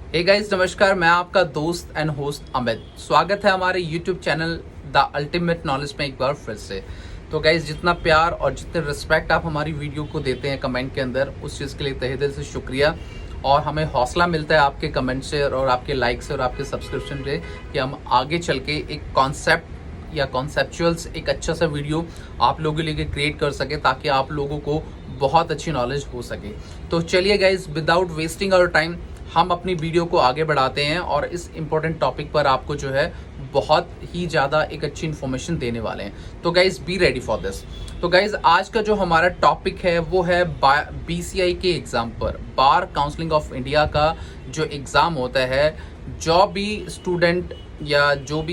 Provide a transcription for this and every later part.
Hey guys, नमस्कार। मैं आपका दोस्त एंड होस्ट अमित। स्वागत है हमारे YouTube channel the ultimate knowledge में एक बार फिर से। तो गाइस, जितना प्यार और जितने रिस्पेक्ट आप हमारी वीडियो को देते हैं कमेंट के अंदर, उस चीज़ के लिए तहे दिल से शुक्रिया। और हमें हौसला मिलता है आपके कमेंट से और आपके लाइक से और आपके सब्सक्रिप्शन से कि हम आगे चल के एक कॉन्सेप्ट या कॉन्सेप्चुअल्स एक अच्छा सा वीडियो आप लोगों के लिए क्रिएट कर सके, ताकि आप लोगों को बहुत अच्छी नॉलेज हो सके। तो चलिए guys, without wasting our time हम अपनी वीडियो को आगे बढ़ाते हैं और इस इम्पोर्टेंट टॉपिक पर आपको जो है बहुत ही ज़्यादा एक अच्छी इन्फॉर्मेशन देने वाले हैं। तो guys be ready for this. तो गाइज, आज का जो हमारा टॉपिक है वो है BCI के एग्ज़ाम पर, बार काउंसिलिंग ऑफ इंडिया का जो एग्ज़ाम होता है। जो भी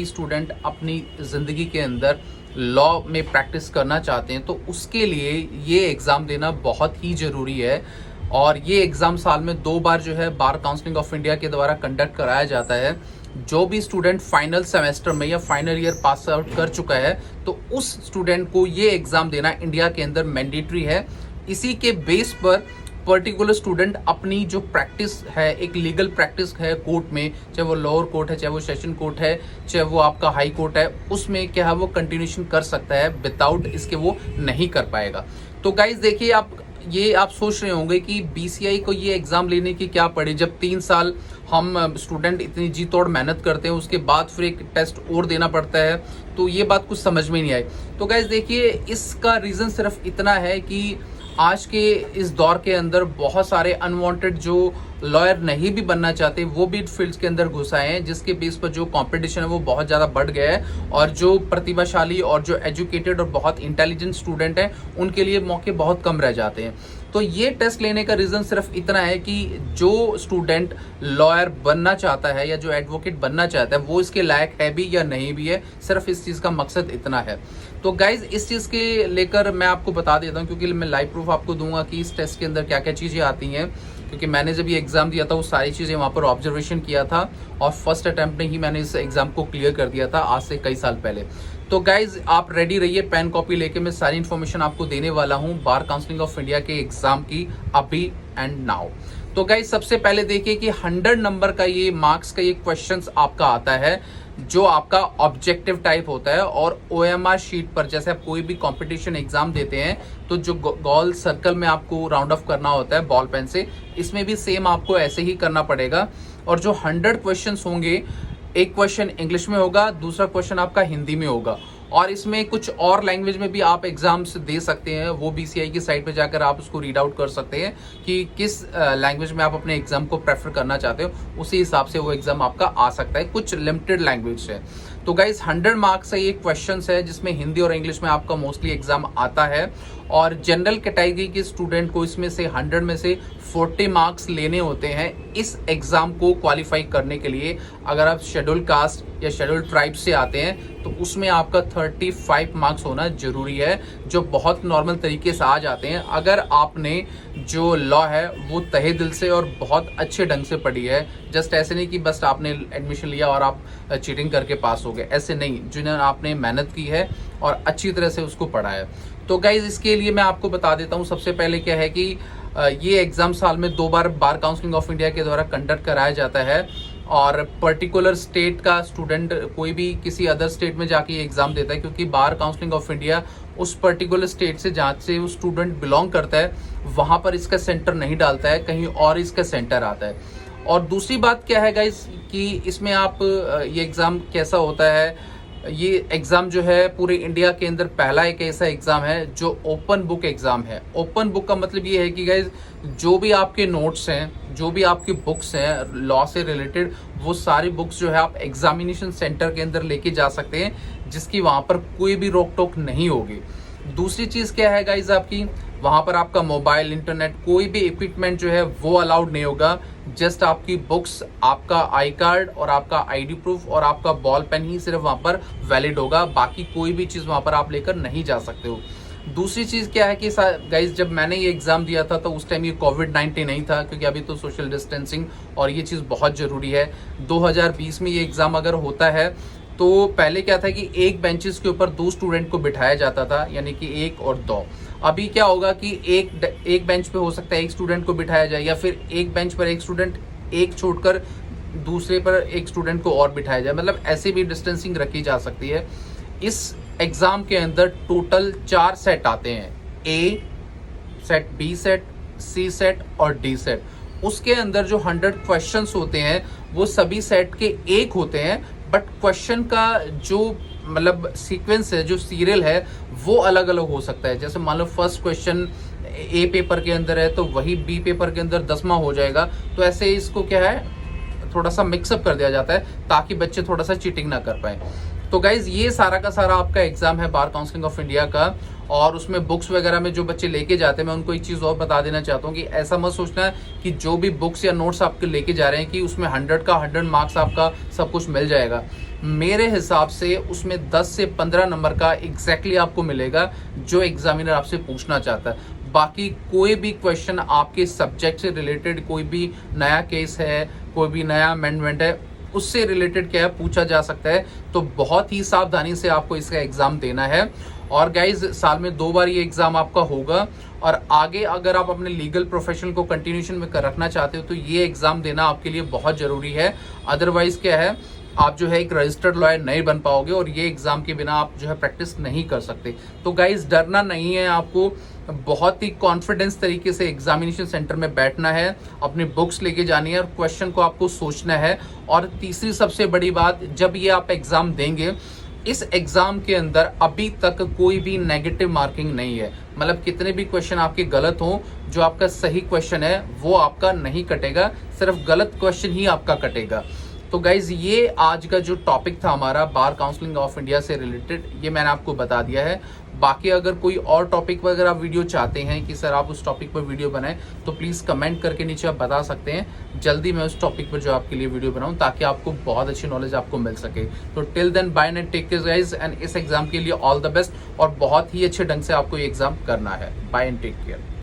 स्टूडेंट अपनी ज़िंदगी के अंदर लॉ में प्रैक्टिस करना चाहते हैं तो उसके लिए ये एग्ज़ाम देना बहुत ही ज़रूरी है। और ये एग्ज़ाम साल में 2 बार जो है बार काउंसिलिंग ऑफ इंडिया के द्वारा कंडक्ट कराया जाता है। जो भी स्टूडेंट फाइनल सेमेस्टर में या फाइनल ईयर पास आउट कर चुका है तो उस स्टूडेंट को ये एग्ज़ाम देना इंडिया के अंदर मैंडेटरी है। इसी के बेस पर पर्टिकुलर स्टूडेंट अपनी जो प्रैक्टिस है, एक लीगल प्रैक्टिस है कोर्ट में, चाहे वो लोअर कोर्ट है, चाहे वो सेशन कोर्ट है, चाहे वो आपका हाई कोर्ट है, उसमें क्या है वो कंटिन्यूशन कर सकता है। विदाउट इसके वो नहीं कर पाएगा। तो गाइज देखिए, आप सोच रहे होंगे कि BCI को ये एग्ज़ाम लेने की क्या पड़ी, जब 3 साल हम स्टूडेंट इतनी जी तोड़ मेहनत करते हैं, उसके बाद फिर एक टेस्ट और देना पड़ता है। तो ये बात कुछ समझ में नहीं आई। तो गाइज देखिए, इसका रीज़न सिर्फ इतना है कि आज के इस दौर के अंदर बहुत सारे अनवांटेड जो लॉयर नहीं भी बनना चाहते वो भी फील्ड्स के अंदर घुस आए हैं, जिसके बेस पर जो कंपटीशन है वो बहुत ज़्यादा बढ़ गया है। और जो प्रतिभाशाली और जो एजुकेटेड और बहुत इंटेलिजेंट स्टूडेंट हैं उनके लिए मौके बहुत कम रह जाते हैं। तो ये टेस्ट लेने का रीज़न सिर्फ इतना है कि जो स्टूडेंट लॉयर बनना चाहता है या जो एडवोकेट बनना चाहता है वो इसके लायक है भी या नहीं भी है, सिर्फ इस चीज़ का मकसद इतना है। तो गाइज, इस चीज़ के लेकर मैं आपको बता देता हूँ, क्योंकि मैं लाइव प्रूफ आपको दूंगा कि इस टेस्ट के अंदर क्या क्या चीज़ें आती हैं। क्योंकि मैंने जब ये एग्ज़ाम दिया था वो सारी चीज़ें वहाँ पर ऑब्जर्वेशन किया था और फर्स्ट अटैम्प्ट में ही मैंने इस एग्ज़ाम को क्लियर कर दिया था, आज से कई साल पहले। तो गाइज, आप रेडी रहिए, पेन कॉपी लेके मैं सारी इन्फॉर्मेशन आपको देने वाला हूँ बार काउंसिलिंग ऑफ इंडिया के एग्ज़ाम की अभी एंड नाउ। तो गाइज, सबसे पहले देखिए कि 100 नंबर का ये मार्क्स का ये क्वेश्चन आपका आता है, जो आपका ऑब्जेक्टिव टाइप होता है। और OMR शीट पर जैसे आप कोई भी कंपटीशन एग्जाम देते हैं तो जो गोल सर्कल में आपको राउंड ऑफ करना होता है बॉल पेन से, इसमें भी सेम आपको ऐसे ही करना पड़ेगा। और जो 100 क्वेश्चंस होंगे, एक क्वेश्चन इंग्लिश में होगा, दूसरा क्वेश्चन आपका हिंदी में होगा, और इसमें कुछ और लैंग्वेज में भी आप एग्जाम्स दे सकते हैं। वो BCI की साइट पे जाकर आप उसको रीड आउट कर सकते हैं कि किस लैंग्वेज में आप अपने एग्जाम को प्रेफर करना चाहते हो, उसी हिसाब से वो एग्जाम आपका आ सकता है। कुछ लिमिटेड लैंग्वेज है। तो गाइज, 100 मार्क्स का ये क्वेश्चन है जिसमें हिंदी और इंग्लिश में आपका मोस्टली एग्जाम आता है। और जनरल कैटेगरी के स्टूडेंट को इसमें से 100 में से 40 मार्क्स लेने होते हैं इस एग्जाम को क्वालिफाई करने के लिए। अगर आप शेड्यूल कास्ट या शेड्यूल ट्राइब से आते हैं तो उसमें आपका 35 मार्क्स होना जरूरी है, जो बहुत नॉर्मल तरीके से आ जाते हैं अगर आपने जो लॉ है वो तहे दिल से और बहुत अच्छे ढंग से पढ़ी है। जस्ट ऐसे नहीं कि बस आपने एडमिशन लिया और आप चीटिंग करके पास हो गए, ऐसे नहीं, जिन्हें आपने मेहनत की है और अच्छी तरह से उसको पढ़ा है। तो गाइज, इसके लिए मैं आपको बता देता हूँ, सबसे पहले क्या है कि ये एग्ज़ाम साल में 2 बार बार काउंसिलिंग ऑफ इंडिया के द्वारा कंडक्ट कराया जाता है। और पर्टिकुलर स्टेट का स्टूडेंट कोई भी किसी अदर स्टेट में जाके ये एग्ज़ाम देता है, क्योंकि बार काउंसिलिंग ऑफ इंडिया उस पर्टिकुलर स्टेट से जहाँ से वो स्टूडेंट बिलोंग करता है वहाँ पर इसका सेंटर नहीं डालता है, कहीं और इसका सेंटर आता है। और दूसरी बात क्या है गाइज कि इसमें आप ये एग्ज़ाम कैसा होता है, ये एग्ज़ाम जो है पूरे इंडिया के अंदर पहला एक ऐसा एग्ज़ाम है जो ओपन बुक एग्ज़ाम है। ओपन बुक का मतलब ये है कि गाइज, जो भी आपके नोट्स हैं, जो भी आपकी बुक्स हैं लॉ से रिलेटेड, वो सारी बुक्स जो है आप एग्जामिनेशन सेंटर के अंदर लेके जा सकते हैं, जिसकी वहाँ पर कोई भी रोक टोक नहीं होगी। दूसरी चीज़ क्या है गाइज, आपकी वहाँ पर आपका मोबाइल, इंटरनेट, कोई भी इक्विपमेंट जो है वो अलाउड नहीं होगा। जस्ट आपकी बुक्स, आपका आई कार्ड और आपका ID प्रूफ और आपका बॉल पेन ही सिर्फ वहाँ पर वैलिड होगा, बाकी कोई भी चीज़ वहाँ पर आप लेकर नहीं जा सकते हो। दूसरी चीज़ क्या है कि गाइज, जब मैंने ये एग्ज़ाम दिया था तो उस टाइम ये कोविड-19 नहीं था, क्योंकि अभी तो सोशल डिस्टेंसिंग और ये चीज़ बहुत ज़रूरी है। 2020 में ये एग्ज़ाम अगर होता है तो पहले क्या था कि एक बेंचेस के ऊपर 2 स्टूडेंट को बिठाया जाता था, यानी कि 1 और 2। अभी क्या होगा कि एक बेंच पे हो सकता है 1 स्टूडेंट को बिठाया जाए, या फिर एक बेंच पर 1 स्टूडेंट, एक छोड़कर दूसरे पर एक स्टूडेंट को और बिठाया जाए, मतलब ऐसे भी डिस्टेंसिंग रखी जा सकती है। इस एग्जाम के अंदर टोटल 4 सेट आते हैं, ए सेट, बी सेट, सी सेट और डी सेट। उसके अंदर जो 100 क्वेश्चंस होते हैं वो सभी सेट के एक होते हैं, बट क्वेश्चन का जो मतलब सीक्वेंस है, जो सीरियल है, वो अलग अलग हो सकता है। जैसे मान लो फर्स्ट क्वेश्चन ए पेपर के अंदर है तो वही बी पेपर के अंदर 10वां हो जाएगा। तो ऐसे इसको क्या है, थोड़ा सा मिक्सअप कर दिया जाता है ताकि बच्चे थोड़ा सा चीटिंग ना कर पाए। तो गाइज ये सारा का सारा आपका एग्जाम है बार काउंसिलिंग ऑफ इंडिया का। और उसमें बुक्स वगैरह में जो बच्चे लेके जाते हैं, मैं उनको एक चीज़ और बता देना चाहता हूँ कि ऐसा मत सोचना कि जो भी बुक्स या नोट्स आपके लेके जा रहे हैं कि उसमें 100 का 100 मार्क्स आपका सब कुछ मिल जाएगा। मेरे हिसाब से उसमें 10 से 15 नंबर का एग्जैक्टली आपको मिलेगा जो एग्जामिनर आपसे पूछना चाहता है। बाकी कोई भी क्वेश्चन आपके सब्जेक्ट से रिलेटेड, कोई भी नया केस है, कोई भी नया अमेंडमेंट है, उससे रिलेटेड क्या है पूछा जा सकता है। तो बहुत ही सावधानी से आपको इसका एग्जाम देना है। और गाइज साल में 2 बार ये एग्जाम आपका होगा। और आगे अगर आप अपने लीगल प्रोफेशन को कंटिन्यूशन में रखना चाहते हो तो ये एग्जाम देना आपके लिए बहुत जरूरी है। अदरवाइज क्या है, आप जो है एक रजिस्टर्ड लॉयर नहीं बन पाओगे और ये एग्जाम के बिना आप जो है प्रैक्टिस नहीं कर सकते। तो गाइज डरना नहीं है, आपको बहुत ही कॉन्फिडेंस तरीके से एग्जामिनेशन सेंटर में बैठना है, अपनी बुक्स लेके जानी है और क्वेश्चन को आपको सोचना है। और तीसरी सबसे बड़ी बात, जब ये आप एग्जाम देंगे, इस एग्जाम के अंदर अभी तक कोई भी नेगेटिव मार्किंग नहीं है। मतलब कितने भी क्वेश्चन आपके गलत हो, जो आपका सही क्वेश्चन है वो आपका नहीं कटेगा, सिर्फ गलत क्वेश्चन ही आपका कटेगा। तो गाइज ये आज का जो टॉपिक था हमारा बार काउंसलिंग ऑफ इंडिया से रिलेटेड, ये मैंने आपको बता दिया है। बाकी अगर कोई और टॉपिक पर अगर आप वीडियो चाहते हैं कि सर आप उस टॉपिक पर वीडियो बनाएं, तो प्लीज़ कमेंट करके नीचे आप बता सकते हैं। जल्दी मैं उस टॉपिक पर जो आपके लिए वीडियो बनाऊं ताकि आपको बहुत अच्छी नॉलेज आपको मिल सके। तो till then bye and take care guys, and इस एग्जाम के लिए ऑल द बेस्ट और बहुत ही अच्छे ढंग से आपको ये एग्जाम करना है। Bye and take care.